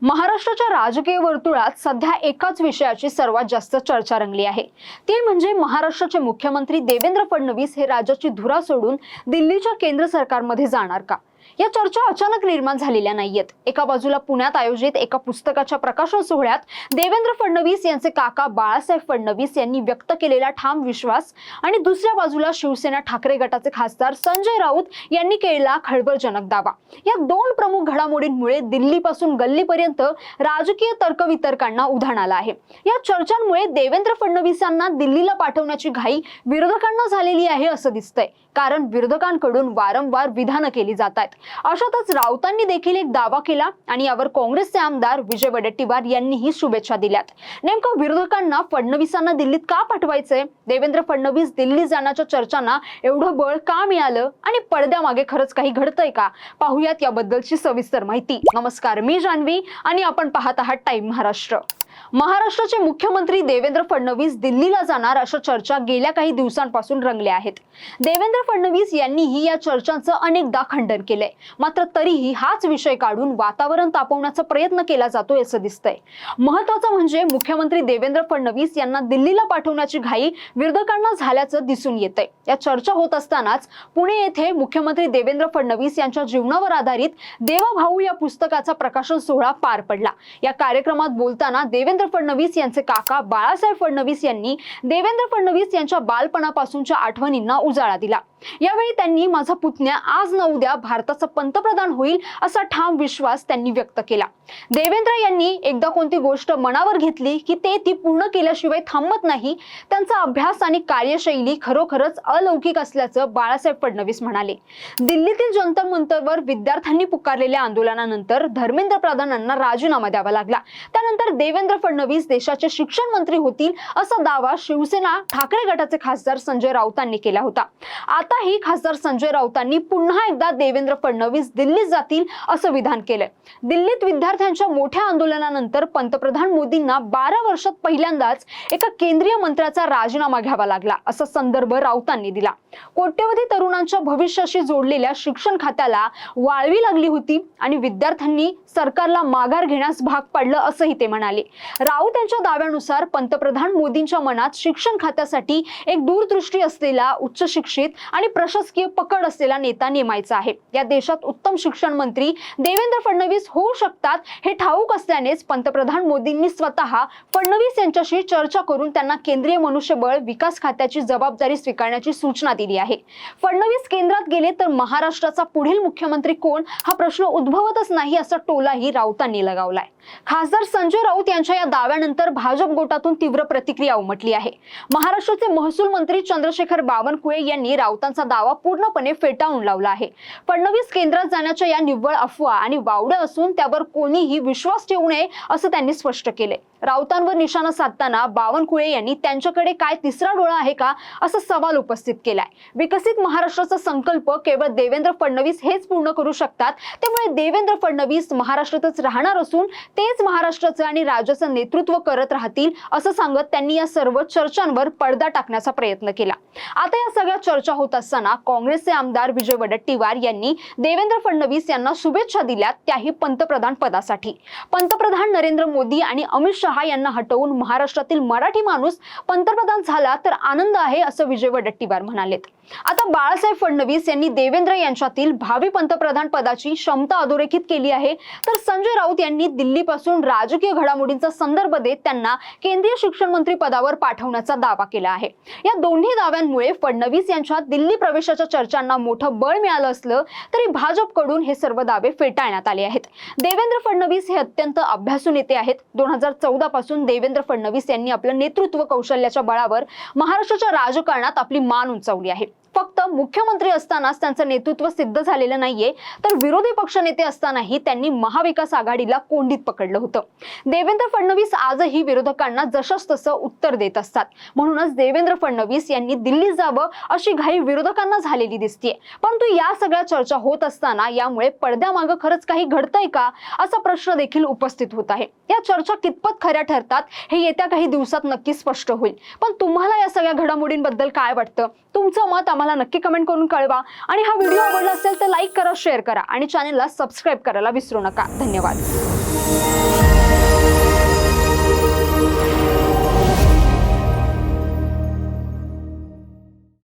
महाराष्ट्राच्या राजकीय वर्तुळात सध्या एकाच विषयाची सर्वात जास्त चर्चा रंगली आहे। ती म्हणजे महाराष्ट्राचे मुख्यमंत्री देवेंद्र फडणवीस हे राज्याची धुरा सोडून दिल्लीच्या केंद्र सरकारमध्ये जाणार का? या चर्चा अचानक निर्माण झालेल्या नाहीयेत। एका बाजूला पुण्यात आयोजित एका पुस्तकाच्या प्रकाशन सोहळ्यात देवेंद्र फडणवीस यांचे काका बाळासाहेब फडणवीस यांनी व्यक्त केलेला ठाम विश्वास आणि दुसऱ्या बाजूला शिवसेना ठाकरे गटाचे खासदार संजय राऊत यांनी केलेला खळबळजनक दावा। या दोन प्रमुख घडामोडींमुळे दिल्लीपासून गल्लीपर्यंत राजकीय तर्कवितर्कांना उधाण आलं आहे। या चर्चांमुळे देवेंद्र फडणवीसांना दिल्लीला पाठवण्याची घाई विरोधकांना झालेली आहे असं दिसतंय, कारण विरोधकांकडून वारंवार विधानं केली जात आहेत। अशातच राऊतांनी देखील एक दावा केला आणि यावर काँग्रेसचे आमदार विजय वडेट्टीवार यांनीही शुभेच्छा दिल्यात। नेमकं विरोधकांना फडणवीसांना दिल्लीत का पाठवायचंय? देवेंद्र फडणवीस दिल्ली जाण्याच्या चर्चांना एवढं बळ का मिळालं आणि पडद्यामागे खरंच काही घडतंय का? पाहूयात याबद्दलची सविस्तर माहिती। नमस्कार, मी जान्हवी आणि आपण पाहत आहात टाइम महाराष्ट्र। महाराष्ट्राचे मुख्यमंत्री देवेंद्र फडणवीस दिल्लीला जाणार अशा चर्चा गेल्या काही दिवसांपासून रंगल्या आहेत। देवेंद्र फडणवीस यांनीही या चर्चांचं अनेकदा खंडन केलंय, मात्र तरीही हाच विषय काढून वातावरण तापवण्याचा प्रयत्न केला जातोय असं दिसतंय। महत्त्वाचं म्हणजे मुख्यमंत्री देवेंद्र फडणवीस यांना दिल्लीला पाठवण्याची घाई विरोधकांना झाल्याचं दिसून येतंय। या चर्चा होत असतानाच पुणे येथे मुख्यमंत्री देवेंद्र फडणवीस यांच्या जीवनावर आधारित देवाभाऊ या पुस्तकाचा प्रकाशन सोहळा पार पडला। या कार्यक्रमात बोलताना देवेंद्र फडणवीस यांचे काका बाळासाहेब फडणवीस यांनी देवेंद्र फडणवीस यांच्या बालपणापासूनच्या आठवणींना उजाळा दिला। यावेळी त्यांनी माझा पुतण्या आज न उद्या भारताचा पंतप्रधान होईल असा ठाम विश्वास त्यांनी व्यक्त केला। देवेंद्र यांनी एकदा कोणती गोष्ट मनावर घेतली की ती पूर्ण केल्याशिवाय थांबत नाही। त्यांचा अभ्यास आणि कार्यशैली खरोखरच अलौकिक असल्याचं बाळासाहेब फडणवीस म्हणाले। दिल्लीतील जंतर मंतरवर विद्यार्थ्यांनी पुकारलेल्या आंदोलनानंतर धर्मेंद्र प्रधान यांना राजीनामा द्यावा लागला। त्यानंतर देवेंद्र फडणवीस देशाचे शिक्षण मंत्री होतील असा दावा शिवसेना ठाकरे गटाचे खासदार संजय राऊतांनी केला होता। आताही खासदार संजय राऊतांनी पुन्हा एकदा देवेंद्र फडणवीस दिल्लीत जातील असं विधान केलंय। दिल्लीत विद्यार्थ्यांच्या मोठ्या आंदोलनानंतर पंतप्रधान मोदींना 12 वर्षात पहिल्यांदाच एका केंद्रीय मंत्र्याचा राजीनामा घ्यावा लागला असा संदर्भ राऊतांनी दिला। कोट्यवधी तरुणांच्या भविष्याशी जोडलेल्या शिक्षण खात्याला वाळवी लागली होती आणि विद्यार्थ्यांनी सरकारला माघार घेण्यास भाग पडलं असंही ते म्हणाले। राऊत यांच्या दाव्यानुसार पंतप्रधान मोदींच्या मनात शिक्षण खात्यासाठी एक दूरदृष्टी असलेला, उच्च शिक्षित आणि प्रशासकीय पकड असलेला नेता नेमायचा आहे। या देशात उत्तम शिक्षण मंत्री देवेंद्र फडणवीस होऊ शकतात हे ठाऊक असल्यानेच पंतप्रधान मोदींनी स्वतः फडणवीस यांच्याशी चर्चा करून त्यांना केंद्रीय मनुष्यबळ विकास खात्याची जबाबदारी स्वीकारण्याची सूचना दिली आहे। फडणवीस केंद्रात गेले तर महाराष्ट्राचा पुढील मुख्यमंत्री कोण हा प्रश्न उद्भवतच नाही असा टोलाही राऊतांनी लगावलाय। खासदार संजय राऊत यांच्या या दाव्यानंतर भाजप गोटातून तीव्र प्रतिक्रिया उमटली आहे। महाराष्ट्राचे महसूल मंत्री चंद्रशेखर बावनकुळे यांनी राऊतांचा दावा पूर्णपणे फेटाळून लावला आहे। फडणवीस केंद्रात जाण्याच्या या निव्वळ अफवा आणि वावड्या असून त्यावर कोणीही विश्वास ठेवू नये असं त्यांनी स्पष्ट केले। राऊतांवर निशाणा साधताना बावनकुळे यांनी त्यांच्याकडे काय तिसरा डोळा आहे का असा सवाल उपस्थित केलाय। विकसित महाराष्ट्राचा संकल्प केवळ देवेंद्र फडणवीस हेच पूर्ण करू शकतात, त्यामुळे देवेंद्र फडणवीस महाराष्ट्रातच राहणार असून तेच महाराष्ट्राचं आणि राज्याचं नेतृत्व करत राहतील असं सांगत त्यांनी या सर्व चर्चांवर पडदा टाकण्याचा प्रयत्न केला। आता या सगळ्या चर्चा होत असताना काँग्रेसचे आमदार विजय वडेट्टीवार यांनी देवेंद्र फडणवीस यांना शुभेच्छा दिल्यात, त्याही पंतप्रधान पदासाठी। पंतप्रधान नरेंद्र मोदी आणि अमित शहा यांना हटवून महाराष्ट्रातील मराठी माणूस पंतप्रधान झाला तर आनंद आहे असं विजय वडेट्टीवार म्हणालेत। आता बाळासाहेब फडणवीस यांनी देवेंद्र यांच्यातील भावी पंतप्रधान पदाची क्षमता अधोरेखित केली आहे, तर संजय राऊत यांनी दिल्लीपासून राजकीय घडामोडींचा संदर्भ देत त्यांना केंद्रीय शिक्षण मंत्री पदावर पाठवण्याचा दावा केला आहे। या दोन्ही दाव्यांमुळे फडणवीस यांच्या दिल्ली प्रवेशाच्या चर्चांना मोठं बळ मिळालं असलं तरी भाजपकडून हे सर्व दावे फेटाळण्यात आले आहेत। देवेंद्र फडणवीस हे अत्यंत अभ्यासू नेते आहेत। 2014 पासून देवेंद्र फडणवीस यांनी आपलं नेतृत्व कौशल्याच्या बळावर महाराष्ट्राच्या राजकारणात आपली मान उंचावली आहे। फक्त मुख्यमंत्री असतानाच त्यांचं नेतृत्व सिद्ध झालेलं नाहीये, तर विरोधी पक्षनेते असतानाही त्यांनी महाविकास आघाडीला कोंडीत पकडलं होतं। देवेंद्र फडणवीस आजही विरोधकांना जशास तसं उत्तर देत असतात। म्हणूनच देवेंद्र फडणवीस यांनी दिल्लीत जावं अशी घाई विरोधकांना झालेली दिसतेय। परंतु या सगळ्या चर्चा होत असताना यामुळे पडद्यामागं खरंच काही घडतंय का असा प्रश्न देखील उपस्थित होत आहे। या चर्चा कितपत खऱ्या ठरतात हे येत्या काही दिवसात नक्की स्पष्ट होईल। पण तुम्हाला या सगळ्या घडामोडींबद्दल काय वाटतं? तुमचं मत आम्हाला नक्की कमेंट करून कळवा आणि हा व्हिडिओ आवडला असेल तर लाईक करा, शेअर करा आणि चॅनलला सबस्क्राइब करायला विसरू नका। धन्यवाद।